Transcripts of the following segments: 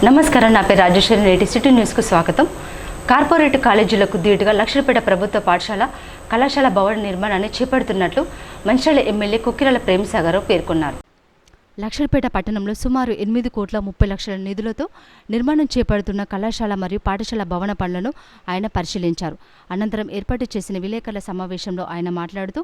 నమస్కారం, నా పేరు రాజేశ్వరి. నేటి సిటీ న్యూస్కు స్వాగతం. కార్పొరేట్ కాలేజీలకు ధీటుగా లక్షలపేట ప్రభుత్వ పాఠశాల కళాశాల భవన నిర్మాణాన్ని చేపడుతున్నట్లు మంచిర్యాల ఎమ్మెల్యే కుక్కిరాల ప్రేమసాగర్ పేర్కొన్నారు. లక్షలపేట పట్టణంలో సుమారు 8,30,00,000 నిధులతో నిర్మాణం చేపడుతున్న కళాశాల మరియు పాఠశాల భవన పనులను ఆయన పరిశీలించారు. అనంతరం ఏర్పాటు చేసిన విలేకరుల సమావేశంలో ఆయన మాట్లాడుతూ,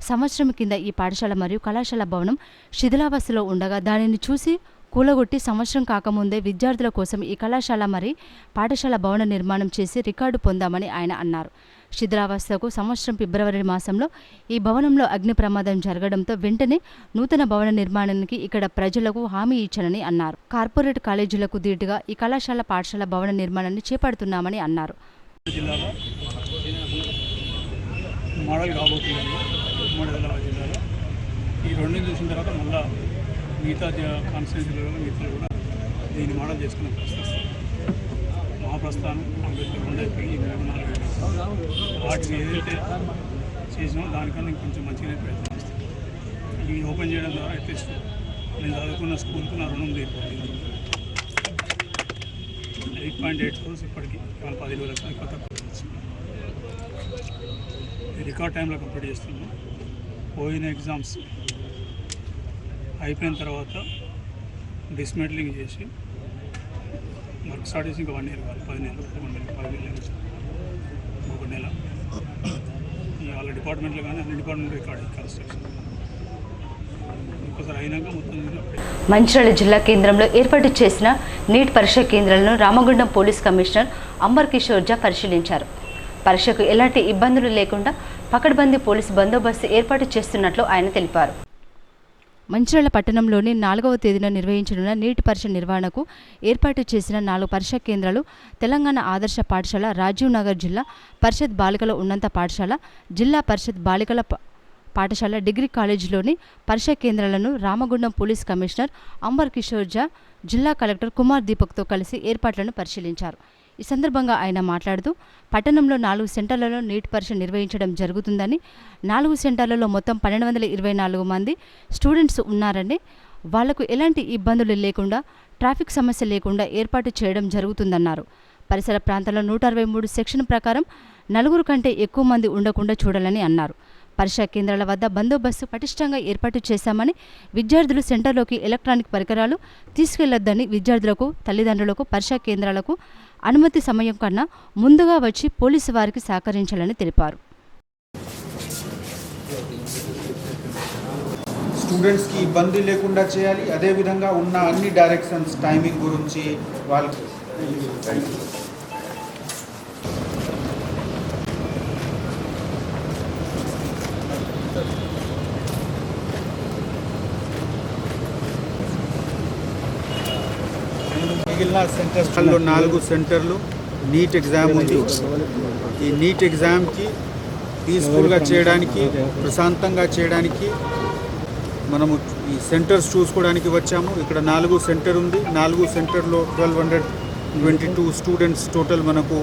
సంవత్సరం కింద ఈ పాఠశాల మరియు కళాశాల భవనం శిథిలావస్థలో ఉండగా దానిని చూసి కూలగొట్టి సంవత్సరం కాకముందే విద్యార్థుల కోసం ఈ కళాశాల మరియు పాఠశాల భవన నిర్మాణం చేసి రికార్డు పొందామని ఆయన అన్నారు. శిథిలావస్థకు సంవత్సరం ఫిబ్రవరి మాసంలో ఈ భవనంలో అగ్ని ప్రమాదం జరగడంతో వెంటనే నూతన భవన నిర్మాణానికి ఇక్కడ ప్రజలకు హామీ ఇచ్చానని అన్నారు. కార్పొరేట్ కాలేజీలకు ధీటుగా ఈ కళాశాల పాఠశాల భవన నిర్మాణాన్ని చేపడుతున్నామని అన్నారు. మిగతా కాన్స్టిట్యూన్సీలలో మిగతా కూడా దీన్ని మోడల్ చేసుకునే ప్రస్తుతం మా ప్రస్థానం అంబేద్కర్ ఉండైపోయి 24 వాటిని ఏదైతే చేసినామో దానికన్నా ఇంకొంచెం మంచిగానే ప్రయత్నం చేస్తాం. ఇవి ఓపెన్ చేయడం ద్వారా అట్లీస్ట్ నేను చదువుకున్న స్కూల్కి నా రుణం తీరిపోయింది. 8.8 crores ఇప్పటికీ ఇవాళ 10,000 లక్షలు కొత్త రికార్డ్ టైంలో కంప్లీట్ చేస్తున్నాం. పోయిన ఎగ్జామ్స్ అయిపోయిన తర్వాత డిస్మెంటలింగ్ చేసి వర్క్ స్టార్ట్ చేసి ఇంకా 1 year కాదు, 10 నెలలు 1 నెల వాళ్ళ డిపార్ట్మెంట్లో కానీ అన్ని డిపార్ట్మెంట్ రికార్డ్ కన్స్ట్రక్షన్ ఇంకోసారి అయినాక మొత్తం. మంచిర్యాల జిల్లా కేంద్రంలో ఏర్పాటు చేసిన నీట్ పరీక్ష కేంద్రాలను రామగుండం పోలీస్ కమిషనర్ అంబర్ కిషోర్ ఝా పరిశీలించారు. పరీక్షకు ఎలాంటి ఇబ్బందులు లేకుండా పకడ్బందీ పోలీసు బందోబస్తు ఏర్పాటు చేస్తున్నట్లు ఆయన తెలిపారు. మంచిర్యాల పట్టణంలోని 4వ తేదీన నిర్వహించనున్న నీటి పరీక్ష నిర్వహణకు ఏర్పాటు చేసిన 4 పరీక్షా కేంద్రాలు తెలంగాణ ఆదర్శ పాఠశాల, రాజీవ్ నగర్ జిల్లా పరిషత్ బాలికల ఉన్నత పాఠశాల, జిల్లా పరిషత్ బాలికల పాఠశాల, డిగ్రీ కాలేజీలోని పరీక్షా కేంద్రాలను రామగుండం పోలీస్ కమిషనర్ అంబర్ కిషోర్ ఝా జిల్లా కలెక్టర్ కుమార్ దీపక్తో కలిసి ఏర్పాట్లను పరిశీలించారు. ఈ సందర్భంగా ఆయన మాట్లాడుతూ, పట్టణంలో 4 సెంటర్లలో నీట్ పరీక్ష నిర్వహించడం జరుగుతుందని, 4 సెంటర్లలో మొత్తం 1,224 మంది స్టూడెంట్స్ ఉన్నారని, వాళ్లకు ఎలాంటి ఇబ్బందులు లేకుండా, ట్రాఫిక్ సమస్య లేకుండా ఏర్పాటు చేయడం జరుగుతుందన్నారు. పరిసర ప్రాంతాల్లో 163 సెక్షన్ ప్రకారం 4 కంటే ఎక్కువ మంది ఉండకుండా చూడాలని అన్నారు. పరీక్షా కేంద్రాల వద్ద బందోబస్తు పటిష్టంగా ఏర్పాటు చేశామని, విద్యార్థులు సెంటర్లోకి ఎలక్ట్రానిక్ పరికరాలు తీసుకెళ్లొద్దని, విద్యార్థులకు, తల్లిదండ్రులకు పరీక్షా కేంద్రాలకు అనుమతి సమయం కన్నా ముందుగా వచ్చి పోలీసు వారికి సహకరించాలని తెలిపారు. స్టూడెంట్స్కి ఇబ్బంది లేకుండా చేయాలి. అదేవిధంగా ఉన్న అన్ని డైరెక్షన్స్ టైమింగ్ గురించి వాళ్ళకి మిగిలిన సెంటర్స్లో 4 సెంటర్లు నీట్ ఎగ్జామ్ ఉంది. ఈ నీట్ ఎగ్జామ్కి పీస్ఫుల్గా చేయడానికి, ప్రశాంతంగా చేయడానికి మనము ఈ సెంటర్స్ చూసుకోవడానికి వచ్చాము. ఇక్కడ 4 సెంటర్ ఉంది. 4 సెంటర్లో 1,222 స్టూడెంట్స్ టోటల్ మనకు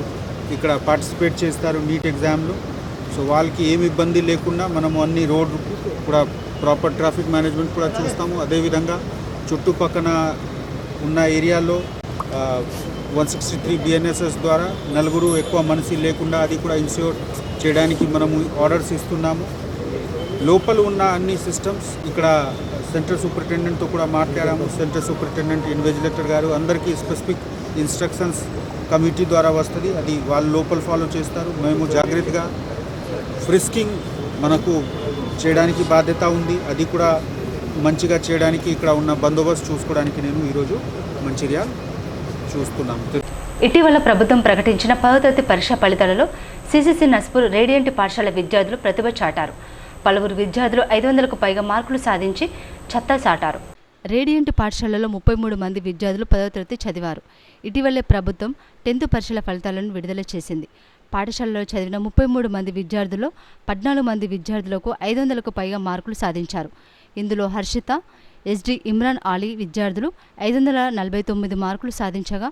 ఇక్కడ పార్టిసిపేట్ చేస్తారు నీట్ ఎగ్జామ్లో. సో వాళ్ళకి ఏమి ఇబ్బంది లేకుండా మనము అన్ని రోడ్ కూడా ప్రాపర్ ట్రాఫిక్ మేనేజ్మెంట్ కూడా చూస్తాము. అదేవిధంగా చుట్టుపక్కన ఉన్న ఏరియాలో 163 BNSS ద్వారా 4 ఎక్కువ మనిషి లేకుండా అది కూడా ఇన్ష్యూర్ చేయడానికి మనము ఆర్డర్స్ ఇస్తున్నాము. లోపల ఉన్న అన్ని సిస్టమ్స్ ఇక్కడ సెంటర్ సూపరింటెండెంట్తో కూడా మాట్లాడాము. సెంటర్ సూపరింటెండెంట్, ఇన్విజిలేటర్ గారు అందరికీ స్పెసిఫిక్ ఇన్స్ట్రక్షన్స్ కమిటీ ద్వారా వస్తుంది. అది వాళ్ళు లోపల ఫాలో చేస్తారు. మేము జాగ్రత్తగా ఫ్రిస్కింగ్ మనకు చేయడానికి బాధ్యత ఉంది. అది కూడా మంచిగా చేయడానికి ఇక్కడ ఉన్న బందోబస్తు చూసుకోవడానికి నేను ఈరోజు మంచిర్యాల చూస్తున్నాం. ఇటీవల ప్రభుత్వం ప్రకటించిన 10వ తరగతి పరీక్ష ఫలితాలలో సిసిసి నస్పూర్ రేడియంట్ పాఠశాల విద్యార్థులు ప్రతిభ చాటారు. పలువురు విద్యార్థులు 500కు పైగా మార్కులు సాధించి చెత్త చాటారు. రేడియంట్ పాఠశాలలో 33 మంది విద్యార్థులు 10వ తరగతి చదివారు. ఇటీవలే ప్రభుత్వం 10th పరీక్షల ఫలితాలను విడుదల చేసింది. పాఠశాలలో చదివిన 33 మంది విద్యార్థుల్లో 14 మంది విద్యార్థులకు 500కు పైగా మార్కులు సాధించారు. ఇందులో హర్షిత, ఎస్డి ఇమ్రాన్ అలీ విద్యార్థులు 549 మార్కులు సాధించగా,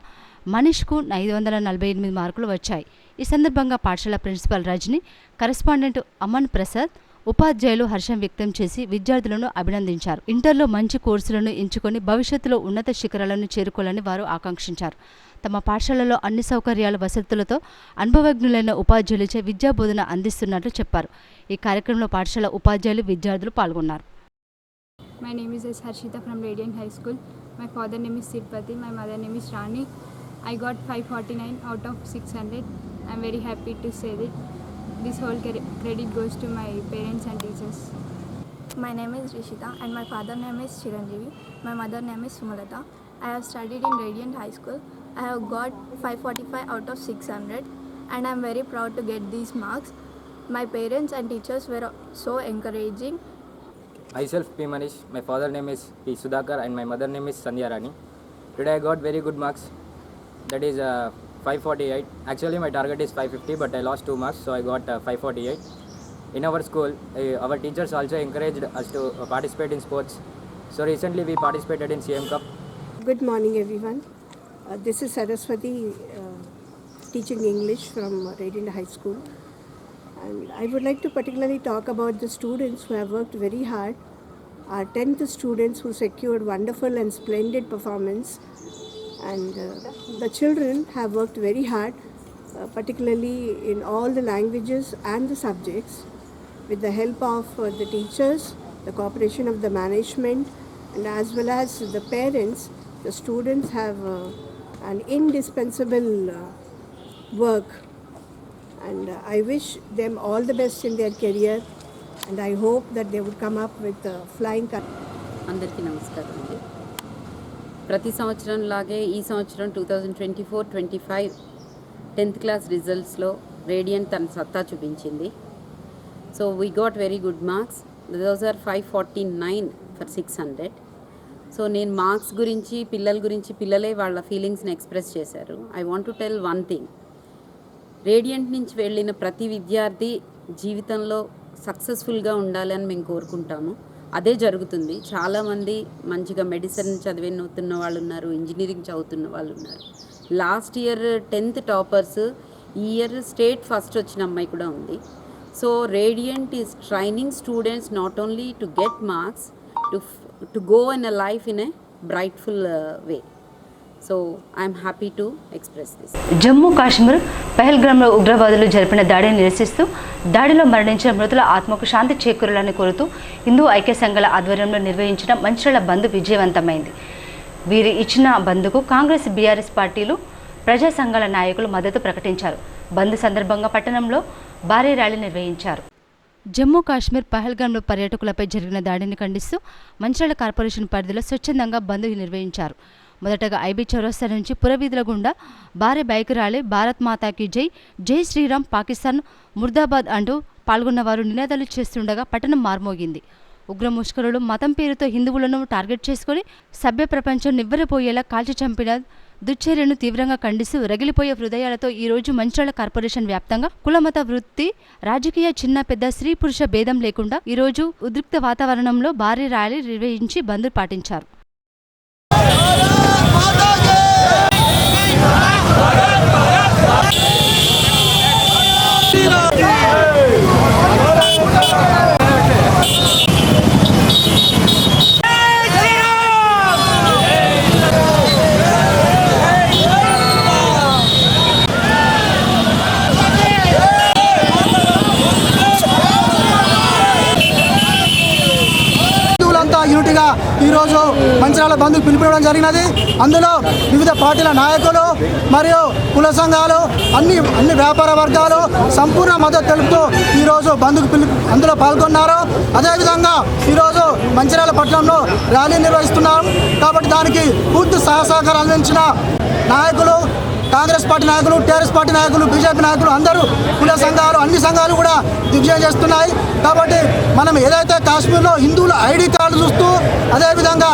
మనీష్కు 548 మార్కులు వచ్చాయి. ఈ సందర్భంగా పాఠశాల ప్రిన్సిపల్ రజని, కరెస్పాండెంట్ అమన్ ప్రసాద్, ఉపాధ్యాయులు హర్షం వ్యక్తం చేసి విద్యార్థులను అభినందించారు. ఇంటర్లో మంచి కోర్సులను ఎంచుకొని భవిష్యత్తులో ఉన్నత శిఖరాలను చేరుకోవాలని వారు ఆకాంక్షించారు. తమ పాఠశాలలో అన్ని సౌకర్యాల వసతులతో అనుభవజ్ఞులైన ఉపాధ్యాయులచే విద్యాబోధన అందిస్తున్నట్లు చెప్పారు. ఈ కార్యక్రమంలో పాఠశాల ఉపాధ్యాయులు, విద్యార్థులు పాల్గొన్నారు. My name is S. Harshita from Radiant High School. My father name is Sirpati. My mother name is Rani. I got 549 out of 600. I'm very happy to say that this whole credit goes to my parents and teachers. My name is Rishita and my father name is Chiranjeevi. My mother name is Sumalata. I have studied in Radiant High School. I have got 545 out of 600 and I'm very proud to get these marks. My parents and teachers were so encouraging. Myself P. Manish, my father name is P. Sudhakar and my mother name is Sandhya Rani. Today I got very good marks, that is 548. Actually my target is 550 but I lost 2 marks, so I got 548. In our school, our teachers also encouraged us to participate in sports. So recently we participated in CM Cup. Good morning everyone. This is Saraswati teaching English from Radiant High School. And I would like to particularly talk about the students who have worked very hard. Our 10th students who secured wonderful and splendid performance. And the children have worked very hard, particularly in all the languages and the subjects. With the help of the teachers, the cooperation of the management, and as well as the parents, the students have an indispensable work. And I wish them all the best in their career and I hope that they would come up with flying colors. అందరికీ నమస్కారం అండి. ప్రతి సంవత్సరం లాగే ఈ సంవత్సరం 2024-25 10th class రిజల్ట్స్లో radiant తన సత్తా చూపించింది. So we got very good marks. Those are 549 for 600. So నేను మార్క్స్ గురించి పిల్లలే వాళ్ళ ఫీలింగ్స్ని ఎక్స్ప్రెస్ చేశారు. I want to tell one thing. Radiant నుంచి వెళ్ళిన ప్రతి విద్యార్థి జీవితంలో సక్సెస్ఫుల్గా ఉండాలని మేము కోరుకుంటాము. అదే జరుగుతుంది. చాలామంది మంచిగా మెడిసిన్ చదివిన వాళ్ళు ఉన్నారు, ఇంజనీరింగ్ చదువుతున్న వాళ్ళు ఉన్నారు. లాస్ట్ ఇయర్ 10th టాపర్స్, ఈ ఇయర్ స్టేట్ ఫస్ట్ వచ్చిన అమ్మాయి కూడా ఉంది. So radiant is training students not only to get marks, to go in a life in a brightful way. So I'm happy to express this. Jammu Kashmir పహల్గామ్లో ఉగ్రవాదులు జరిపిన దాడిని నిరసిస్తూ దాడిలో మరణించిన మృతుల ఆత్మకు శాంతి చేకూరాలని కోరుతూ హిందూ ఐక్య సంఘాల ఆధ్వర్యంలో నిర్వహించిన మంచిర్యాల బంద్ విజయవంతమైంది. వీరు ఇచ్చిన బంద్కు కాంగ్రెస్, బీఆర్ఎస్ పార్టీలు, ప్రజా సంఘాల నాయకులు మద్దతు ప్రకటించారు. బంద్ సందర్భంగా పట్టణంలో భారీ ర్యాలీ నిర్వహించారు. జమ్మూ కాశ్మీర్ పహల్గామ్లో పర్యాటకులపై జరిగిన దాడిని ఖండిస్తూ మంచిర్యాల కార్పొరేషన్ పరిధిలో స్వచ్ఛందంగా బంద్ నిర్వహించారు. మొదటగా ఐబీ చౌరస్తా నుంచి పురవీధుల గుండా భారీ బైక్ ర్యాలీ భారత్ మాతాకి జై, జై శ్రీరామ్, పాకిస్తాన్ ముర్దాబాద్ అంటూ పాల్గొన్నవారు నినాదాలు చేస్తుండగా పట్టణం మార్మోగింది. ఉగ్ర ముష్కరులు మతం పేరుతో హిందువులను టార్గెట్ చేసుకుని సభ్య ప్రపంచం నివ్వెరపోయేలా కాల్చి చంపిన దుశ్చర్యను తీవ్రంగా ఖండిస్తూ రగిలిపోయే హృదయాలతో ఈరోజు మంచిర్యాల కార్పొరేషన్ వ్యాప్తంగా కులమత వృత్తి, రాజకీయ చిన్న పెద్ద, స్త్రీ పురుష భేదం లేకుండా ఈరోజు ఉద్రిక్త వాతావరణంలో భారీ ర్యాలీ నిర్వహించి బంద్ పాటించారు. యూనిట్గా ఈరోజు మంచిర్యాల బంద్కు పిలుపునివ్వడం జరిగినది. అందులో వివిధ పార్టీల నాయకులు మరియు కుల సంఘాలు, అన్ని వ్యాపార వర్గాలు సంపూర్ణ మద్దతు తెలుపుతూ ఈరోజు బంద్కు అందులో పాల్గొన్నారు. అదేవిధంగా ఈరోజు మంచిర్యాల పట్టణంలో ర్యాలీ నిర్వహిస్తున్నాం. కాబట్టి దానికి పూర్తి సహకారం అందించిన నాయకులు, కాంగ్రెస్ పార్టీ నాయకులు, టీఆర్ఎస్ పార్టీ నాయకులు, బీజేపీ నాయకులు అందరూ, కుల సంఘాలు, అన్ని సంఘాలు కూడా దిగ్విజయం చేస్తున్నాయి. కాబట్టి మనం ఏదైతే కాశ్మీర్లో హిందువుల ఐడి కార్డు చూస్తూ అదేవిధంగా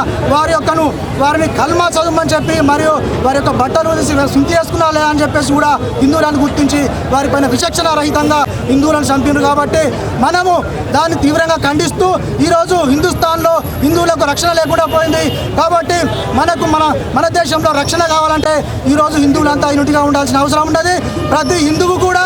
వారిని కల్మా చదవమని చెప్పి మరియు వారి యొక్క బట్టలు శుద్ధి చేసుకున్నాలే అని చెప్పేసి కూడా హిందువులను గుర్తించి వారిపైన విచక్షణ రహితంగా హిందువులను చంపినారు. కాబట్టి మనము దాన్ని తీవ్రంగా ఖండిస్తూ ఈరోజు హిందుస్థాన్లో హిందువులకు రక్షణ లేకుండా పోయింది. కాబట్టి మన దేశంలో రక్షణ కావాలంటే ఈరోజు హిందువులంతా యూనిట్గా ఉండాల్సిన అవసరం ఉన్నది. ప్రతి హిందువు కూడా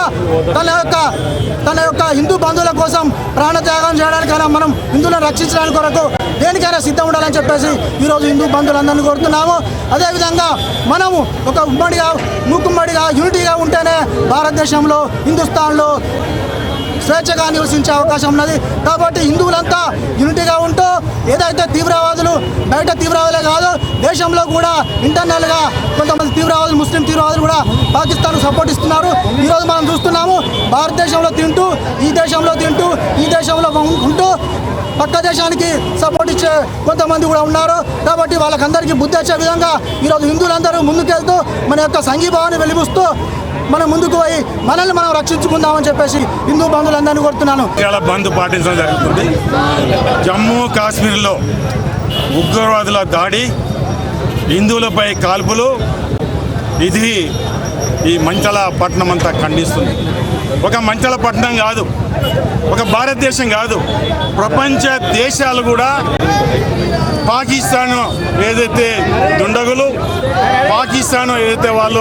తన యొక్క హిందూ బంధువుల కోసం ప్రాణత్యాగం చేయడానికైనా మనం హిందువులను రక్షించడానికి కొరకు దేనికైనా సిద్ధం ఉండాలని చెప్పేసి ఈరోజు హిందూ బంధువులందరినీ కోరుతున్నాము. అదేవిధంగా మనము ఒక ఉమ్మడిగా మూకుమ్మడిగా యూనిటీగా ఉంటేనే భారతదేశంలో హిందుస్థాన్లో స్వేచ్ఛగా నివసించే అవకాశం ఉన్నది. కాబట్టి హిందువులంతా యూనిటీగా ఉంటూ ఏదైతే తీవ్రవాదులు బయట తీవ్రవాదులే కాదు దేశంలో కూడా ఇంటర్నల్గా కొంతమంది తీవ్రవాదులు ముస్లిం తీవ్రవాదులు కూడా పాకిస్తాన్ సపోర్ట్ ఇస్తున్నారు. ఈరోజు మనం చూస్తున్నాము భారతదేశంలో తింటూ ఈ దేశంలో ఉంటూ పక్క దేశానికి సపోర్ట్ ఇచ్చే కొంతమంది కూడా ఉన్నారు. కాబట్టి వాళ్ళకందరికీ బుద్ధి వచ్చే విధంగా ఈరోజు హిందువులందరూ ముందుకెళ్తూ మన యొక్క సంఘీభావాన్ని వెలిబుస్తూ మనం ముందుకు పోయి మనల్ని మనం రక్షించుకుందామని చెప్పేసి హిందూ బంధువులందరినీ కోరుతున్నాను. బంద్ పాటించడం జరుగుతుంది. జమ్మూ కాశ్మీర్లో ఉగ్రవాదుల దాడి, హిందువులపై కాల్పులు, ఇది ఈ మంచళ పట్టణం అంతా ఖండిస్తుంది. ఒక మంచళ పట్టణం కాదు, ఒక భారతదేశం కాదు, ప్రపంచ దేశాలు కూడా పాకిస్తాన్ ఏదైతే దుండగులు పాకిస్తాన్ ఏదైతే వాళ్ళు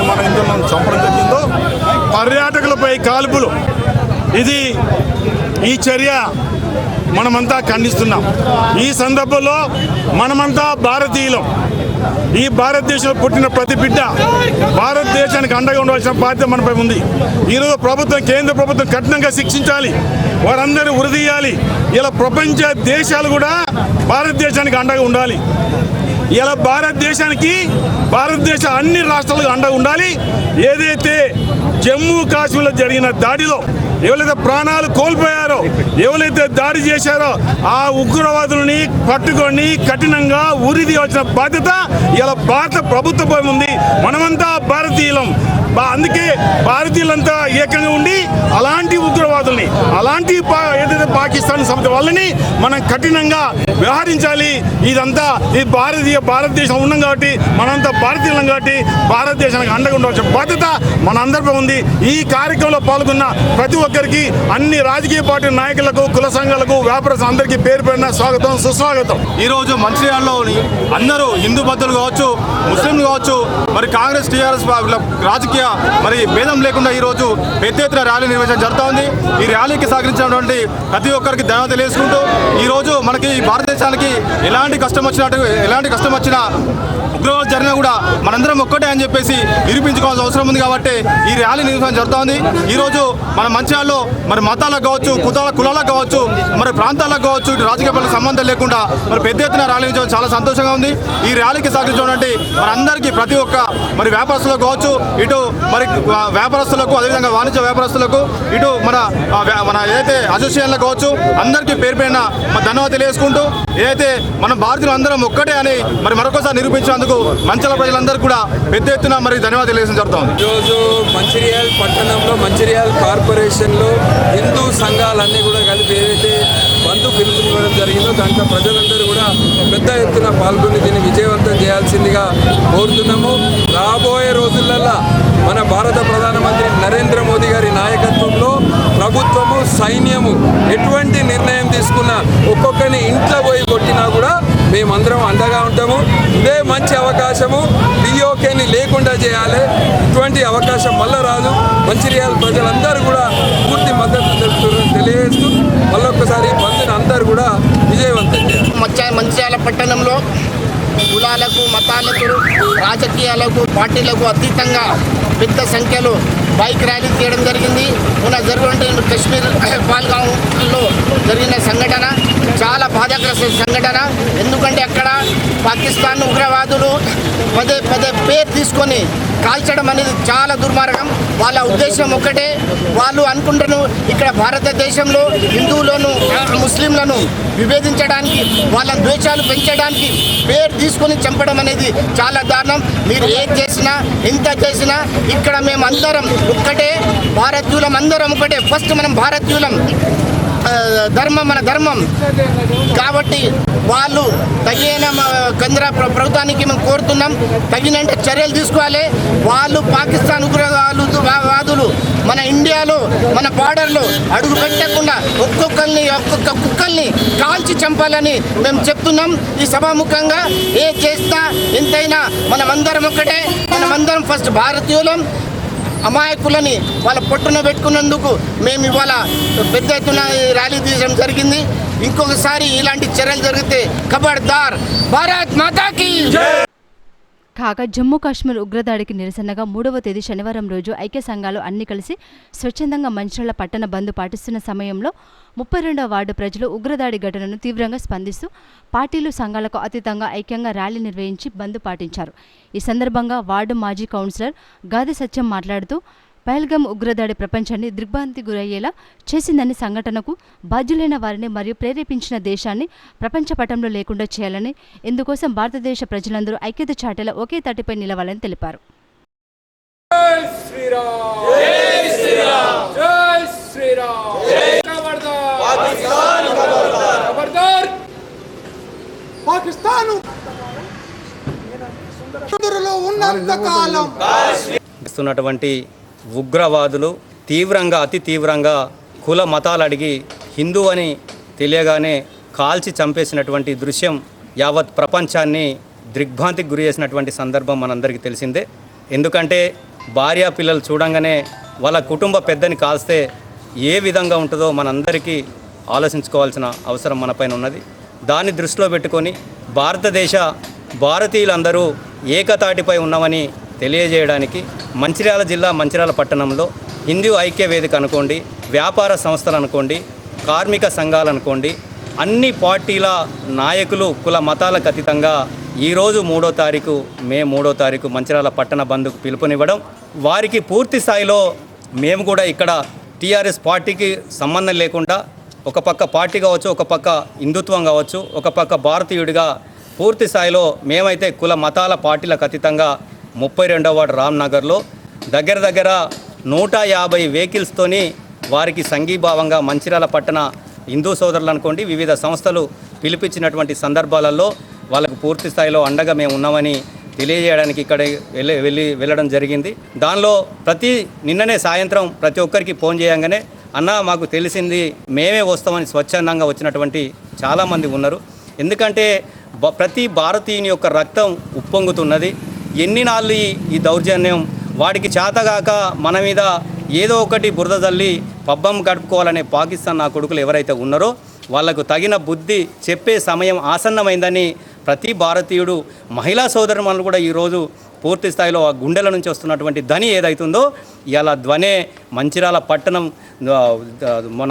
మన హిందువులను చంపడం జరిగిందో, పర్యాటకులపై కాల్పులు, ఈ చర్య మనమంతా ఖండిస్తున్నాం. ఈ సందర్భంలో మనమంతా భారతీయులం. ఈ భారతదేశంలో పుట్టిన ప్రతి బిడ్డ భారతదేశానికి అండగా ఉండవలసిన బాధ్యత మనపై ఉంది. ఈరోజు కేంద్ర ప్రభుత్వం కఠినంగా శిక్షించాలి, వారందరూ ఉరిదీయాలి. ఇలా ప్రపంచ దేశాలు కూడా భారతదేశానికి అండగా ఉండాలి. ఇలా భారతదేశ అన్ని రాష్ట్రాలకు అండగా ఉండాలి. ఏదైతే జమ్మూ కాశ్మీర్లో జరిగిన దాడిలో ఎవరైతే ప్రాణాలు కోల్పోయారో, ఎవరైతే దాడి చేశారో ఆ ఉగ్రవాదులని పట్టుకొని కఠినంగా ఉరిదీయాల్సిన బాధ్యత ఇలా భారత ప్రభుత్వంపై ఉంది. మనమంతా భారతీయులం. అందుకే భారతీయులంతా ఏకంగా ఉండి అలాంటి ఉగ్రవాదుల్ని, అలాంటి ఏదైతే పాకిస్తాన్ సంస్థ వాళ్ళని మనం కఠినంగా వ్యవహరించాలి. ఇదంతా భారతదేశం ఉన్నాం కాబట్టి, మనంతా భారతీయులం కాబట్టి భారతదేశానికి అండగా ఉండవలసిన బాధ్యత మనందరిపై ఉంది. ఈ కార్యక్రమంలో పాల్గొన్న ప్రతి ఒక్కరికి, అన్ని రాజకీయ పార్టీ నాయకులకు, కుల సంఘాలకు, వ్యాపారస్తులు అందరికీ పేరు పేరున స్వాగతం, సుస్వాగతం. ఈరోజు మంచిర్యాలలోని అందరూ హిందూ బంధువులు కావచ్చు, ముస్లింలు కావచ్చు, మరి కాంగ్రెస్ టీఆర్ఎస్ రాజకీయ మరి భేదం లేకుండా ఈరోజు పెద్ద ఎత్తున ర్యాలీ నిర్వహించడం జరుగుతూ ఉంది. ఈ ర్యాలీకి సహకరించినటువంటి ప్రతి ఒక్కరికి ధన్యవాదాలు తెలియజేసుకుంటూ, ఈరోజు మనకి భారతదేశానికి ఎలాంటి కష్టం వచ్చినా ఉగ్రవాదం జరిగినా కూడా మనందరం ఒక్కటే అని చెప్పేసి నిరూపించుకోవాల్సిన అవసరం ఉంది. కాబట్టి ఈ ర్యాలీ నిర్వహించడం జరుగుతూ ఉంది. ఈరోజు మన మంచిర్యాలలో మరి మతాలకు కావచ్చు, కులాలకు కావచ్చు, మరి ప్రాంతాలకు కావచ్చు, రాజకీయ పార్టీలకు సంబంధం లేకుండా మరి పెద్ద ఎత్తున ర్యాలీ నిర్వహించడం చాలా సంతోషంగా ఉంది. ఈ ర్యాలీకి సహకరించినటువంటి మనందరికీ ప్రతి ఒక్క మరి వ్యాపారస్తులకు కావచ్చు, ఇటు మరి వ్యాపారస్తులకు, అదేవిధంగా వాణిజ్య వ్యాపారస్తులకు, ఇటు మన ఏదైతే అసోసియేషన్లకు కావచ్చు, అందరికీ పేరు పేరున ధన్యవాదాలు తెలియజేసుకుంటూ, ఏదైతే మనం భారతీయులు అందరం ఒక్కటే అని మరి మరొకసారి నిరూపించినందుకు మంచిర్యాల ప్రజలందరూ కూడా పెద్ద ఎత్తున మరి ధన్యవాదాలు తెలియజేయడం జరుగుతుంది. ఈరోజు మంచిర్యాల పట్టణంలో, మంచిర్యాల కార్పొరేషన్లో హిందూ సంఘాలన్నీ కూడా కలిపి ఏదైతే బంధు పిలుపునివ్వడం జరిగిందో దాంట్లో ప్రజలందరూ కూడా పెద్ద ఎత్తున పాల్గొని దీన్ని విజయవంతం చేయాల్సిందిగా కోరుతున్నాము. రాబోయే రోజులలో మన భారత ప్రధానమంత్రి నరేంద్ర మోదీ గారి నాయకత్వంలో ప్రభుత్వము, సైన్యము ఎటువంటి నిర్ణయం తీసుకున్నా, ఒక్కొక్కరిని ఇంట్లో పోయి కొట్టినా కూడా మేమందరం అండగా ఉంటాము. ఇదే మంచి అవకాశము, పిఓకేని లేకుండా చేయాలి. ఇటువంటి అవకాశం మళ్ళా రాదు. మంచిర్యాల ప్రజలందరూ కూడా పూర్తి మద్దతు తెలియజేస్తూ మళ్ళొక్కసారి బంద్ని అందరూ కూడా విజయవంతం చేయాలి. మంచిర్యాల పట్టణంలో కులాలకు, మతాలకు, రాజకీయాలకు, పార్టీలకు అతీతంగా పెద్ద సంఖ్యలో బైక్ ర్యాలీ చేయడం జరిగింది. మొన్న జరిగిన కశ్మీర్ పహల్గాంలో జరిగిన సంఘటన చాలా బాధాకర సంఘటన. ఎందుకంటే అక్కడ పాకిస్తాన్ ఉగ్రవాదులు పదే పేరు తీసుకొని కాల్చడం అనేది చాలా దుర్మార్గం. వాళ్ళ ఉద్దేశం ఒకటే, వాళ్ళు అనుకుంటారు ఇక్కడ భారతదేశంలో హిందువులను, ముస్లింలను విభేదించడానికి, వాళ్ళ ద్వేషాలు పెంచడానికి పేరు తీసుకొని చంపడం అనేది చాలా దారుణం. మీరు ఏది చేసినా, ఎంత చేసినా ఇక్కడ మేము అందరం ఒక్కటే, భారతీయులం అందరం ఒకటే. ఫస్ట్ మనం భారతీయులం, ధర్మం మన ధర్మం. కాబట్టి వాళ్ళు తగిన కేంద్ర ప్రభుత్వానికి మేము కోరుతున్నాం, తగినంత చర్యలు తీసుకోవాలి. వాళ్ళు పాకిస్తాన్ ఉగ్రవాదులు మన ఇండియాలో మన బార్డర్లో అడుగు పెట్టకుండా ఒక్కొక్క కుక్కల్ని కాల్చి చంపాలని మేము చెప్తున్నాం. ఈ సభాముఖంగా ఏ చేసినా ఎంతైనా మనమందరం ఒకటే, మనమందరం ఫస్ట్ భారతీయులం. అమాయకులని వాళ్ళ పొట్టున పెట్టుకున్నందుకు మేము ఇవాళ పెద్ద ఎత్తున ర్యాలీ తీయడం జరిగింది. ఇంకొకసారి ఇలాంటి చర్యలు జరిగితే ఖబర్దార్, భారత్ మాతాకి. కాగా జమ్మూ కాశ్మీర్ ఉగ్రదాడికి నిరసనగా 3వ తేదీ శనివారం రోజు ఐక్య సంఘాలు అన్ని కలిసి స్వచ్ఛందంగా మంచిర్యాల పట్టణ బంద్ పాటిస్తున్న సమయంలో 32వ వార్డు ప్రజలు ఉగ్రదాడి ఘటనను తీవ్రంగా స్పందిస్తూ పార్టీలు సంఘాలకు అతీతంగా ఐక్యంగా ర్యాలీ నిర్వహించి బంద్ పాటించారు. ఈ సందర్భంగా వార్డు మాజీ కౌన్సిలర్ గాది సత్యం మాట్లాడుతూ పహల్గామ్ ఉగ్రదాడి ప్రపంచాన్ని దిగ్భ్రాంతి గురయ్యేలా చేసిందని, సంఘటనకు బాధ్యులైన వారిని మరియు ప్రేరేపించిన దేశాన్ని ప్రపంచ పటంలో లేకుండా చేయాలని, ఇందుకోసం భారతదేశ ప్రజలందరూ ఐక్యత చాటేలా ఒకే తాటిపై నిలవాలని తెలిపారు. ఇస్తున్నటువంటి ఉగ్రవాదులు అతి తీవ్రంగా కుల మతాలు అడిగి హిందూ అని తెలియగానే కాల్చి చంపేసినటువంటి దృశ్యం యావత్ ప్రపంచాన్ని దిగ్భ్రాంతికి గురి చేసినటువంటి సందర్భం మనందరికీ తెలిసిందే. ఎందుకంటే భార్య పిల్లలు చూడంగానే వాళ్ళ కుటుంబ పెద్దని కాల్స్తే ఏ విధంగా ఉంటుందో మనందరికీ ఆలోచించుకోవాల్సిన అవసరం మనపైన ఉన్నది. దాన్ని దృష్టిలో పెట్టుకొని భారతీయులందరూ ఏకతాటిపై ఉన్నామని తెలియజేయడానికి మంచిర్యాల జిల్లా మంచిర్యాల పట్టణంలో హిందూ ఐక్య వేదిక అనుకోండి, వ్యాపార సంస్థలు అనుకోండి, కార్మిక సంఘాలు అనుకోండి, అన్ని పార్టీల నాయకులు కుల మతాలకు అతీతంగా ఈరోజు 3వ తారీఖు మంచిర్యాల పట్టణ బంద్కు పిలుపునివ్వడం, వారికి పూర్తి స్థాయిలో మేము కూడా ఇక్కడ టీఆర్ఎస్ పార్టీకి సంబంధం లేకుండా ఒక పక్క పార్టీ కావచ్చు, ఒక పక్క హిందుత్వం కావచ్చు, ఒక పక్క భారతీయుడిగా పూర్తి స్థాయిలో మేమైతే కుల మతాల పార్టీలకు అతీతంగా 32వ వార్డు రామ్నగర్లో దగ్గర 150 వెహికల్స్తోని వారికి సంఘీభావంగా మంచిర్యాల పట్టణ హిందూ సోదరులు అనుకోండి, వివిధ సంస్థలు పిలిపించినటువంటి సందర్భాలలో వాళ్ళకు పూర్తి స్థాయిలో అండగా మేము ఉన్నామని తెలియజేయడానికి ఇక్కడ వెళ్ళడం జరిగింది. దానిలో నిన్ననే సాయంత్రం ప్రతి ఒక్కరికి ఫోన్ చేయంగానే అన్న మాకు తెలిసింది, మేమే వస్తామని స్వచ్ఛందంగా వచ్చినటువంటి చాలామంది ఉన్నారు. ఎందుకంటే ప్రతి భారతీయుని యొక్క రక్తం ఉప్పొంగుతున్నది. ఎన్ని నాళ్ళు ఈ దౌర్జన్యం, వాడికి చేతగాక మన మీద ఏదో ఒకటి బురద జల్లి పబ్బం గడుపుకోవాలనే పాకిస్తాన్ నా కొడుకులు ఎవరైతే ఉన్నారో వాళ్లకు తగిన బుద్ధి చెప్పే సమయం ఆసన్నమైందని ప్రతి భారతీయుడు, మహిళా సోదరుమణులు కూడా ఈరోజు పూర్తి స్థాయిలో ఆ గుండెల నుంచి వస్తున్నటువంటి ధ్వని ఏదైతుందో ఇలా ధ్వనే మంచిర్యాల పట్టణం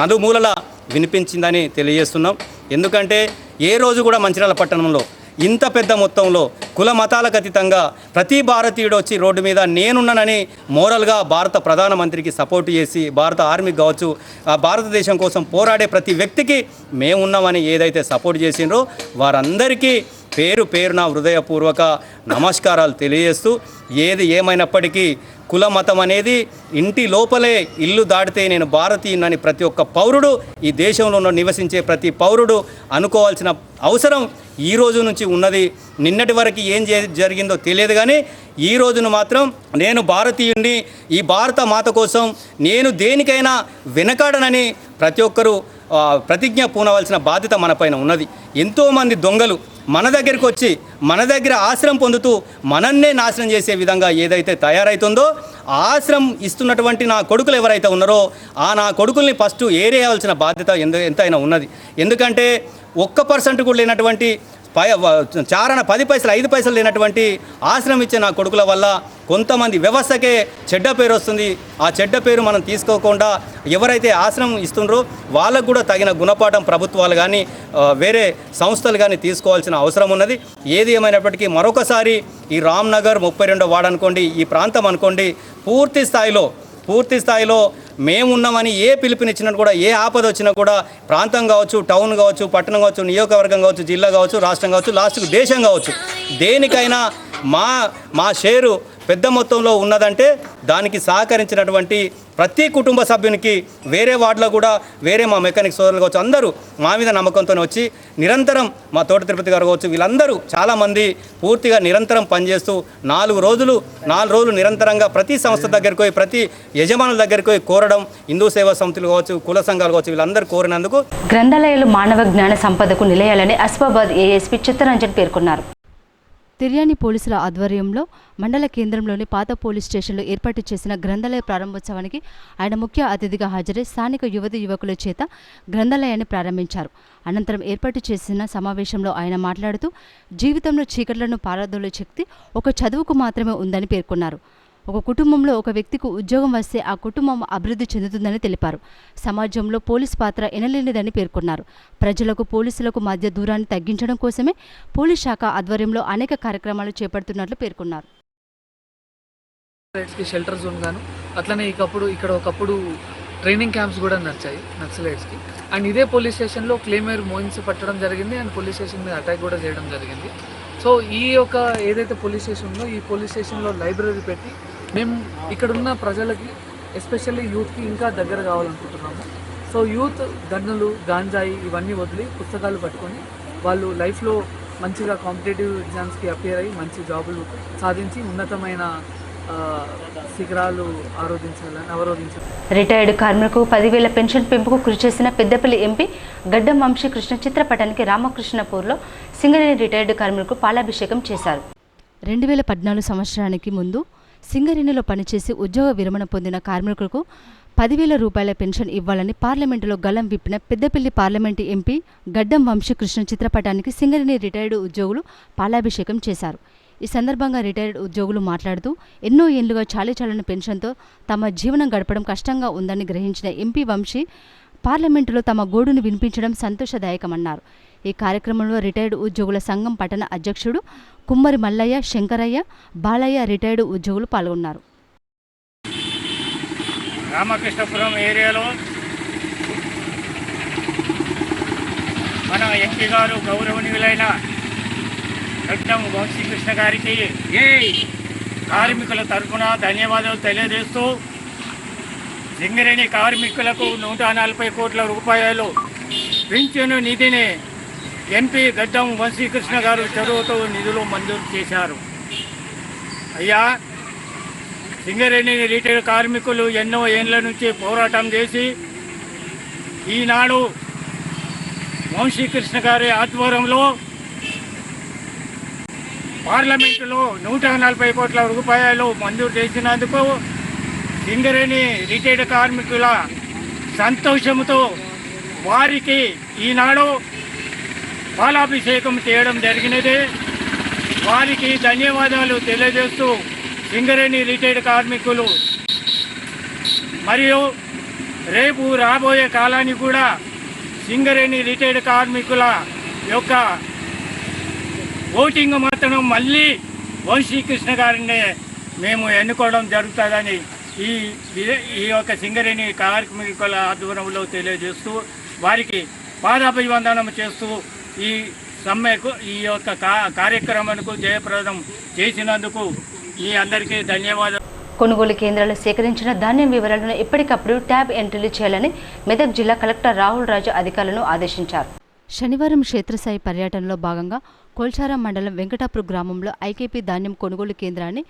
నలుమూలల వినిపించిందని తెలియజేస్తున్నాం. ఎందుకంటే ఏ రోజు కూడా మంచిర్యాల పట్టణంలో ఇంత పెద్ద మొత్తంలో కుల మతాలకు అతీతంగా ప్రతి భారతీయుడు వచ్చి రోడ్డు మీద నేనున్నానని మోరల్గా భారత ప్రధానమంత్రికి సపోర్ట్ చేసి, భారత ఆర్మీకి కావచ్చు, భారతదేశం కోసం పోరాడే ప్రతి వ్యక్తికి మేమున్నామని ఏదైతే సపోర్ట్ చేసిండ్రో వారందరికీ పేరున హృదయపూర్వక నమస్కారాలు తెలియజేస్తూ, ఏది ఏమైనప్పటికీ కుల మతం అనేది ఇంటి లోపలే, ఇల్లు దాటితే నేను భారతీయునని ప్రతి ఒక్క పౌరుడు, ఈ దేశంలో నివసించే ప్రతి పౌరుడు అనుకోవాల్సిన అవసరం ఈ రోజు నుంచి ఉన్నది. నిన్నటి వరకు ఏం జరిగిందో తెలియదు, కానీ ఈ రోజును మాత్రం నేను భారతీయుడిని, ఈ భారత మాత కోసం నేను దేనికైనా వెనకాడనని ప్రతి ఒక్కరూ ప్రతిజ్ఞ పూనవలసిన బాధ్యత మనపైన ఉన్నది. ఎంతోమంది దొంగలు మన దగ్గరికి వచ్చి మన దగ్గర ఆశ్రయం పొందుతూ మనన్నే నాశనం చేసే విధంగా ఏదైతే తయారవుతుందో, ఆశ్రయం ఇస్తున్నటువంటి నా కొడుకులు ఎవరైతే ఉన్నారో నా కొడుకుల్ని ఫస్ట్ ఏరేయాల్సిన బాధ్యత ఎంతైనా ఉన్నది. ఎందుకంటే 1% కూడా లేనటువంటి చారణ 10 పైసలు 5 పైసలు లేనటువంటి ఆశ్రయం ఇచ్చే నా కొడుకుల వల్ల కొంతమంది వ్యవస్థకే చెడ్డ పేరు వస్తుంది. ఆ చెడ్డ పేరు మనం తీసుకోకుండా ఎవరైతే ఆశ్రయం ఇస్తుండ్రో వాళ్ళకు కూడా తగిన గుణపాఠం ప్రభుత్వాలు కానీ వేరే సంస్థలు కానీ తీసుకోవాల్సిన అవసరం ఉన్నది. ఏది ఏమైనప్పటికీ మరొకసారి ఈ రామ్నగర్ 32వ వార్డు అనుకోండి, ఈ ప్రాంతం అనుకోండి, పూర్తి స్థాయిలో మేమున్నామని ఏ పిలుపునిచ్చినా కూడా, ఏ ఆపద వచ్చినా కూడా, ప్రాంతం కావచ్చు, టౌన్ కావచ్చు, పట్టణం కావచ్చు, నియోజకవర్గం కావచ్చు, జిల్లా కావచ్చు, రాష్ట్రం కావచ్చు, లాస్ట్కు దేశం కావచ్చు, దేనికైనా మా షేరు పెద్ద మొత్తంలో ఉన్నదంటే దానికి సహకరించినటువంటి ప్రతి కుటుంబ సభ్యునికి వేరే వార్డులో కూడా వేరే మా మెకానిక్ సోదరులు కావచ్చు అందరూ మా మీద నమ్మకంతో వచ్చి నిరంతరం మా తోట తిరుపతి గారు కావచ్చు వీళ్ళందరూ చాలామంది పూర్తిగా నిరంతరం పనిచేస్తూ 4 రోజులు నిరంతరంగా ప్రతి సంస్థ దగ్గరికి పోయి ప్రతి యజమానుల దగ్గరికి పోయి కోరడం హిందూ సేవా సమితులు కావచ్చు కుల సంఘాలు కావచ్చు వీళ్ళందరూ కోరినందుకు గ్రంథాలయాలు మానవ జ్ఞాన సంపదకు నిలయాలని అస్ఫాబాద్ ఏఎస్పీ చిత్తరంజన్ పేర్కొన్నారు. తిర్యాని పోలీసుల ఆధ్వర్యంలో మండల కేంద్రంలోని పాత పోలీస్ స్టేషన్లో ఏర్పాటు చేసిన గ్రంథాలయ ప్రారంభోత్సవానికి ఆయన ముఖ్య అతిథిగా హాజరై స్థానిక యువకుల చేత గ్రంథాలయాన్ని ప్రారంభించారు. అనంతరం ఏర్పాటు చేసిన సమావేశంలో ఆయన మాట్లాడుతూ జీవితంలో చీకట్లను పారదోలే శక్తి ఒక చదువుకు మాత్రమే ఉందని పేర్కొన్నారు. ఒక కుటుంబంలో ఒక వ్యక్తికి ఉద్యోగం వస్తే ఆ కుటుంబం అభివృద్ధి చెందుతుందని తెలిపారు. సమాజంలో పోలీస్ పాత్ర ఎనలేనిదని పేర్కొన్నారు. ప్రజలకు పోలీసులకు మధ్య దూరాన్ని తగ్గించడం కోసమే పోలీస్ శాఖ ఆధ్వర్యంలో అనేక కార్యక్రమాలు చేపడుతున్నట్లు పేర్కొన్నారు. షెల్టర్ జోన్ గాను అట్లనే ఇక్కడ ఒకప్పుడు ట్రైనింగ్ క్యాంప్స్ కూడా నడిచాయి నక్సలైట్స్కి. అండ్ ఇదే పోలీస్ స్టేషన్లో క్లెయిమేర్ మోయిన్స్ పట్టడం జరిగింది అండ్ పోలీస్ స్టేషన్ మీద అటాక్ కూడా చేయడం జరిగింది. సో ఈ యొక్క ఏదైతే పోలీస్ స్టేషన్ ఉందో ఈ పోలీస్ స్టేషన్లో లైబ్రరీ పెట్టి మేము ఇక్కడున్న ప్రజలకి ఎస్పెషల్లీ యూత్కి ఇంకా దగ్గర కావాలనుకుంటున్నాము. సో యూత్ గన్నులు గాంజాయి ఇవన్నీ వదిలి పుస్తకాలు పట్టుకొని వాళ్ళు లైఫ్లో మంచిగా కాంపిటేటివ్ ఎగ్జామ్స్కి అపియర్ అయ్యి మంచి జాబులు సాధించి ఉన్నతమైన శిఖరాలు అవరోధించాలి. రిటైర్డ్ కార్మికులకు 10,000 పెన్షన్ పెంపుకు కృషి చేసిన పెద్దపల్లి ఎంపీ గడ్డం వంశీకృష్ణ చిత్రపటానికి రామకృష్ణపూర్లో సింగరేణి రిటైర్డ్ కార్మికులకు పాలాభిషేకం చేశారు. 2014 సంవత్సరానికి ముందు సింగరేణిలో పనిచేసి ఉద్యోగ విరమణ పొందిన కార్మికులకు 10,000 రూపాయల పెన్షన్ ఇవ్వాలని పార్లమెంటులో గలం విప్పిన పెద్దపల్లి పార్లమెంటు ఎంపీ గడ్డం వంశీకృష్ణ చిత్రపటానికి సింగరేణి రిటైర్డ్ ఉద్యోగులు పాలాభిషేకం చేశారు. ఈ సందర్భంగా రిటైర్డ్ ఉద్యోగులు మాట్లాడుతూ ఎన్నో ఏళ్లుగా చాలీచాలని పెన్షన్తో తమ జీవనం గడపడం కష్టంగా ఉందని గ్రహించిన ఎంపీ వంశీ పార్లమెంటులో తమ గోడును వినిపించడం సంతోషదాయకమన్నారు. ఈ కార్యక్రమంలో రిటైర్డ్ ఉద్యోగుల సంఘం పట్టణ అధ్యక్షుడు కుమ్మరి మల్లయ్య, శంకరయ్య, బాలయ్య రిటైర్డ్ ఉద్యోగులు పాల్గొన్నారు. రామకృష్ణపురం ఏరియాలో మన ఎంపీ గారు గౌరవనీయులైన గడ్డం వంశీకృష్ణ గారికి కార్మికుల తరఫున ధన్యవాదాలు తెలియజేస్తూ సింగరేణి కార్మికులకు 140 కోట్ల రూపాయలు పింఛను నిధిని ఎంపీ గడ్డం వంశీకృష్ణ గారు చొరవతో నిధులు మంజూరు చేశారు. అయ్యా, సింగరేణి రిటైర్డ్ కార్మికులు ఎన్నో ఏళ్ల నుంచి పోరాటం చేసి ఈనాడు వంశీకృష్ణ గారి ఆధ్వర్యంలో పార్లమెంటులో 140 కోట్ల రూపాయలు మంజూరు చేసినందుకు సింగరేణి రిటైర్డ్ కార్మికుల సంతోషంతో వారికి ఈనాడు పాలాభిషేకం చేయడం జరిగినది. వారికి ధన్యవాదాలు తెలియజేస్తూ సింగరేణి రిటైర్డ్ కార్మికులు మరియు రేపు రాబోయే కాలానికి కూడా సింగరేణి రిటైర్డ్ కార్మికుల యొక్క ఓటింగ్ మాత్రం మళ్ళీ వంశీకృష్ణ గారిని మేము ఎన్నుకోవడం జరుగుతుందని ఈ యొక్క సింగరేణి కార్మికుల ఆధ్వర్యంలో తెలియజేస్తూ వారికి పాదాభివందనం చేస్తూ ఈ సమ్మెకు ఈ యొక్క కార్యక్రమానికి జయప్రదం చేసినందుకు మీ అందరికీ ధన్యవాదాలు. కొనుగోలు కేంద్రాలు సేకరించిన ధాన్యం వివరాలను ఎప్పటికప్పుడు ట్యాబ్ ఎంట్రీలు చేయాలని మెదక్ జిల్లా కలెక్టర్ రాహుల్ రాజు అధికారులను ఆదేశించారు. శనివారం క్షేత్రస్థాయి పర్యటనలో భాగంగా కోల్చారం మండలం వెంకటాపూర్ గ్రామంలో ఐకేపీ ధాన్యం కొనుగోలు కేంద్రాన్ని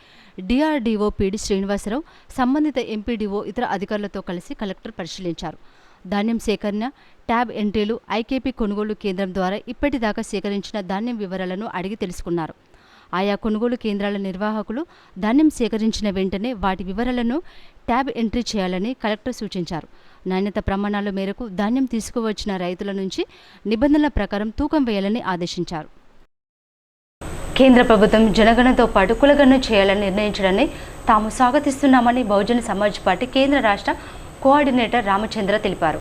డిఆర్డీఓ పీడి శ్రీనివాసరావు సంబంధిత ఎంపీడీఓ ఇతర అధికారులతో కలిసి కలెక్టర్ పరిశీలించారు. ధాన్యం సేకరణ, ట్యాబ్ ఎంట్రీలు, ఐకేపీ కొనుగోలు కేంద్రం ద్వారా ఇప్పటిదాకా సేకరించిన ధాన్యం వివరాలను అడిగి తెలుసుకున్నారు. ఆయా కొనుగోలు కేంద్రాల నిర్వాహకులు ధాన్యం సేకరించిన వెంటనే వాటి వివరాలను ట్యాబ్ ఎంట్రీ చేయాలని కలెక్టర్ సూచించారు. నాణ్యత ప్రమాణాల మేరకు ధాన్యం తీసుకువచ్చిన రైతుల నుంచి నిబంధనల ప్రకారం తూకం వేయాలని ఆదేశించారు. కేంద్ర ప్రభుత్వం జనగణనతో పాటు కులగణన చేయాలని నిర్ణయించడాన్ని తాము స్వాగతిస్తున్నామని బహుజన సమాజ్ పార్టీ కేంద్ర రాష్ట్ర కోఆర్డినేటర్ రామచంద్ర తెలిపారు.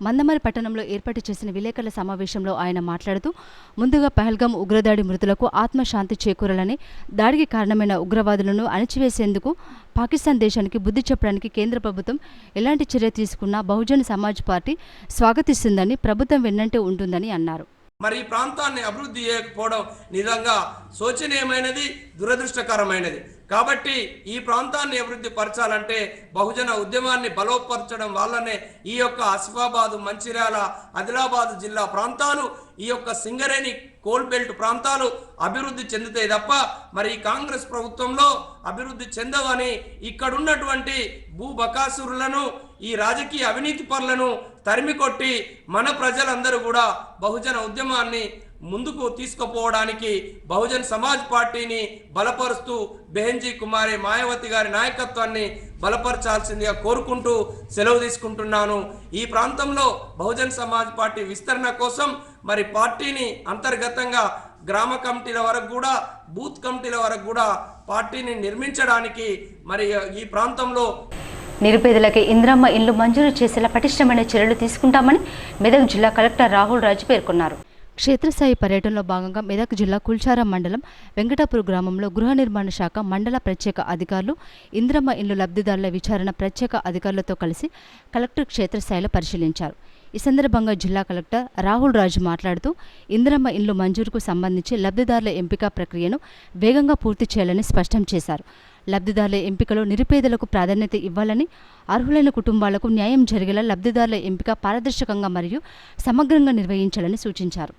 మందమరి పట్టణంలో ఏర్పాటు చేసిన విలేకరుల సమావేశంలో ఆయన మాట్లాడుతూ ముందుగా పహల్గాం ఉగ్రదాడి మృతులకు ఆత్మశాంతి చేకూరాలని, దాడికి కారణమైన ఉగ్రవాదులను అణిచివేసేందుకు పాకిస్తాన్ దేశానికి బుద్ధి చెప్పడానికి కేంద్ర ప్రభుత్వం ఎలాంటి చర్య తీసుకున్నా బహుజన సమాజ్ పార్టీ స్వాగతిస్తుందని, ప్రభుత్వం వెన్నంటే ఉంటుందని అన్నారు. మరి ఈ ప్రాంతాన్ని అభివృద్ధి చేయకపోవడం నిజంగా శోచనీయమైనది, దురదృష్టకరమైనది. కాబట్టి ఈ ప్రాంతాన్ని అభివృద్ధి పరచాలంటే బహుజన ఉద్యమాన్ని బలోపరచడం వల్లనే ఈ యొక్క ఆసిఫాబాదు, మంచిర్యాల, ఆదిలాబాదు జిల్లా ప్రాంతాలు, ఈ యొక్క సింగరేణి కోల్బెల్ట్ ప్రాంతాలు అభివృద్ధి చెందుతాయి తప్ప మరి ఈ కాంగ్రెస్ ప్రభుత్వంలో అభివృద్ధి చెందవని ఇక్కడున్నటువంటి భూ బకాసురులను, ఈ రాజకీయ అవినీతి పరులను తరిమి కొట్టి మన ప్రజలందరూ కూడా బహుజన ఉద్యమాన్ని ముందుకు తీసుకుపోవడానికి బహుజన్ సమాజ్ పార్టీని బలపరుస్తూ బెహెన్జీ కుమారి మాయావతి గారి నాయకత్వాన్ని బలపరచాల్సిందిగా కోరుకుంటూ సెలవు తీసుకుంటున్నాను. ఈ ప్రాంతంలో బహుజన్ సమాజ్ పార్టీ విస్తరణ కోసం మరి పార్టీని అంతర్గతంగా గ్రామ కమిటీల వరకు కూడా, బూత్ కమిటీల వరకు కూడా పార్టీని నిర్మించడానికి మరి ఈ ప్రాంతంలో నిరుపేదలకి ఇంద్రమ్మ ఇల్లు మంజూరు చేసేలా పటిష్టమైన చర్యలు తీసుకుంటామని మెదక్ జిల్లా కలెక్టర్ రాహుల్ రాజు పేర్కొన్నారు. క్షేత్రస్థాయి పర్యటనలో భాగంగా మెదక్ జిల్లా కుల్చారం మండలం వెంకటాపూర్ గ్రామంలో గృహ నిర్మాణ శాఖ మండల ప్రత్యేక అధికారులు ఇంద్రమ్మ ఇల్లు లబ్ధిదారుల విచారణ ప్రత్యేక అధికారులతో కలిసి కలెక్టర్ క్షేత్రస్థాయిలో పరిశీలించారు. ఈ సందర్భంగా జిల్లా కలెక్టర్ రాహుల్ రాజు మాట్లాడుతూ ఇంద్రమ్మ ఇల్లు మంజూరుకు సంబంధించి లబ్ధిదారుల ఎంపిక ప్రక్రియను వేగంగా పూర్తి చేయాలని స్పష్టం చేశారు. లబ్ధిదారుల ఎంపికలో నిరుపేదలకు ప్రాధాన్యత ఇవ్వాలని, అర్హులైన కుటుంబాలకు న్యాయం జరిగేలా లబ్ధిదారుల ఎంపిక పారదర్శకంగా మరియు సమగ్రంగా నిర్వహించాలని సూచించారు.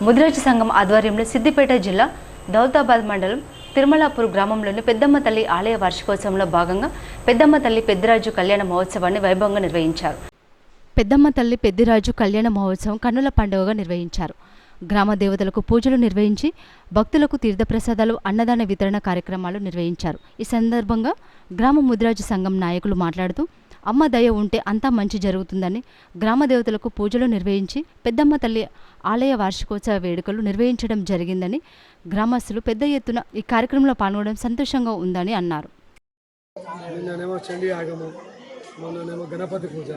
ముదిరాజు సంఘం ఆధ్వర్యంలో సిద్దిపేట జిల్లా దౌలతాబాద్ మండలం తిరుమలాపూర్ గ్రామంలోని పెద్దమ్మ తల్లి ఆలయ వార్షికోత్సవంలో భాగంగా పెద్దమ్మ తల్లి పెద్దిరాజు కళ్యాణ మహోత్సవాన్ని వైభవంగా నిర్వహించారు. పెద్దమ్మ తల్లి పెద్దిరాజు కళ్యాణ మహోత్సవం కన్నుల పండుగగా నిర్వహించారు. గ్రామ దేవతలకు పూజలు నిర్వహించి భక్తులకు తీర్థప్రసాదాలు, అన్నదాన వితరణ కార్యక్రమాలు నిర్వహించారు. ఈ సందర్భంగా గ్రామ ముదిరాజు సంఘం నాయకులు మాట్లాడుతూ అమ్మ దయ ఉంటే అంతా మంచి జరుగుతుందని, గ్రామ దేవతలకు పూజలు నిర్వహించి పెద్దమ్మ తల్లి ఆలయ వార్షికోత్సవ వేడుకలు నిర్వహించడం జరిగిందని, గ్రామస్తులు పెద్ద ఎత్తున ఈ కార్యక్రమంలో పాల్గొనడం సంతోషంగా ఉందని అన్నారు. మొన్ననేమో గణపతి పూజ,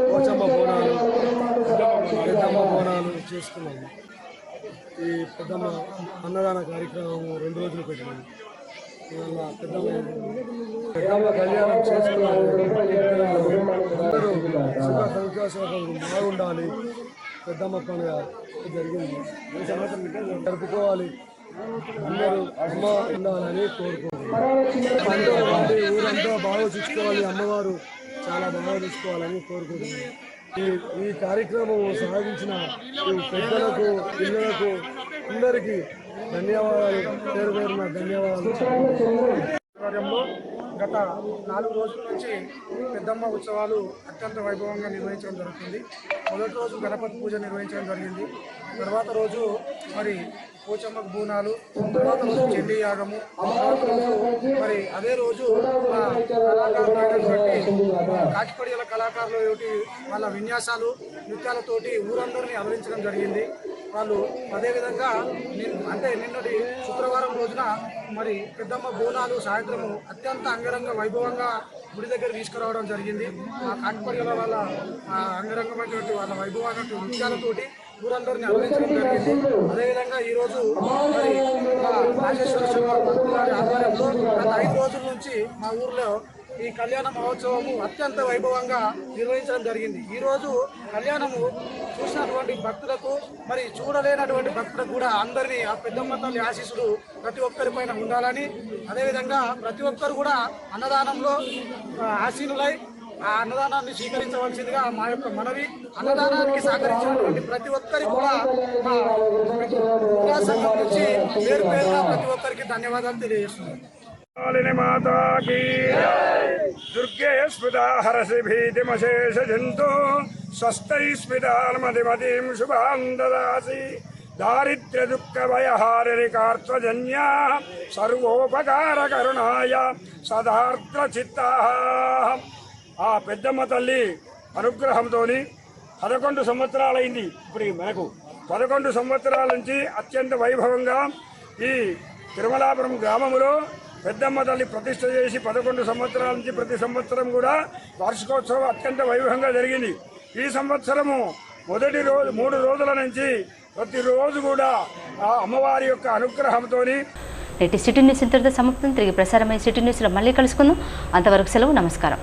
పోచమ్మ బోనాలు, పెద్దమ్మ బోనాలు చేసుకున్నాము. ఈ పెద్దమ్మ అన్నదాన కార్యక్రమం 2 రోజులు పెట్టినాము. ఇవాళ పెద్దమ్మ కళ్యాణం చేసుకున్నాము. అందరూ సుఖ సంతోషాలు బాగుండాలి. పెద్దమ్మ పండుగ జరిగింది, జరుపుకోవాలి. అందరూ అమ్మ ఉండాలని కోరుకుంటున్నారు. ఊరంతా బాగా చూసుకోవాలి, అమ్మవారు చాలా బాగా చూసుకోవాలని కోరుకుంటున్నారు. ఈ కార్యక్రమం సాగించిన పెద్దలకు, పిల్లలకు అందరికీ ధన్యవాదాలు, పేరు పేరున ధన్యవాదాలు. గత 4 రోజుల నుంచి పెద్దమ్మ ఉత్సవాలు అత్యంత వైభవంగా నిర్వహించడం జరుగుతుంది. మొదటి రోజు గణపతి పూజ నిర్వహించడం జరిగింది. తర్వాత రోజు మరి పోచమ్మకు బూనాలు, తర్వాత రోజు చెల్లి యాగము, తర్వాత రోజు మరి అదే రోజు కాకిపడియల కళాకారులు వాళ్ళ విన్యాసాలు, నృత్యాలతోటి ఊరందరినీ అలరించడం జరిగింది. వాళ్ళు అదేవిధంగా నిన్నటి శుక్రవారం రోజున మరి పెద్దమ్మ బోనాలు సాయంత్రము అత్యంత అంగరంగ వైభవంగా గుడి దగ్గర తీసుకురావడం జరిగింది. ఆ కాకిపడియల వాళ్ళ అంగరంగమైనటువంటి వాళ్ళ వైభవమైనటువంటి నృత్యాలతోటి ఊరందరినీ అలరించడం జరిగింది. అదేవిధంగా ఈరోజు మరి రాజేశ్వర గారి ఆధ్వర్యంలో గత 5 రోజుల నుంచి మా ఊర్లో ఈ కళ్యాణ మహోత్సవము అత్యంత వైభవంగా నిర్వహించడం జరిగింది. ఈరోజు కళ్యాణము చూసినటువంటి భక్తులకు, మరి చూడలేనటువంటి భక్తులకు కూడా అందరినీ ఆ పెద్దమ్మ తల్లి ఆశీస్సులు ప్రతి ఒక్కరిపైన ఉండాలని, అదేవిధంగా ప్రతి ఒక్కరు కూడా అన్నదానంలో ఆశీనులై ఆ అన్నదానాన్ని స్వీకరించవలసిందిగా మా యొక్క మనవి. అన్నదానానికి సహకరించినటువంటి ప్రతి ఒక్కరికి కూడా మా సంఘం నుంచి పేరు పేరున ప్రతి ఒక్కరికి ధన్యవాదాలు తెలియజేస్తున్నాను. మాతా కీ దుర్గే స్మితా హరసి భీతిమశేష జంతు స్వస్థై స్మితాన్మతిమతిం శుభాం దదాసి దారిద్ర్య దుఃఖ భయహారిణి కార్త్వజన్యా సర్వోపకార కరుణాయ సదార్ద్ర చిత్తా. ఆ పెద్దమ్మ తల్లి అనుగ్రహంతో 11 సంవత్సరాలైంది. ఇప్పుడు మనకు 11 సంవత్సరాల నుంచి అత్యంత వైభవంగా ఈ తిరుమలాపురం గ్రామంలో పెద్దమ్మ తల్లి ప్రతిష్ఠ చేసి 11 సంవత్సరాల నుంచి ప్రతి సంవత్సరం కూడా వార్షికోత్సవం అత్యంత వైభవంగా జరిగింది. ఈ సంవత్సరము మొదటి రోజు 3 రోజుల నుంచి ప్రతిరోజు కూడా ఆ అమ్మవారి యొక్క అనుగ్రహంతో. నేటి సిటీ న్యూస్ ఇంతటితో సమాప్తం. తిరిగి ప్రసారమైన సిటీ న్యూస్లో మళ్ళీ కలుసుకుందాం. అంతవరకు సెలవు, నమస్కారం.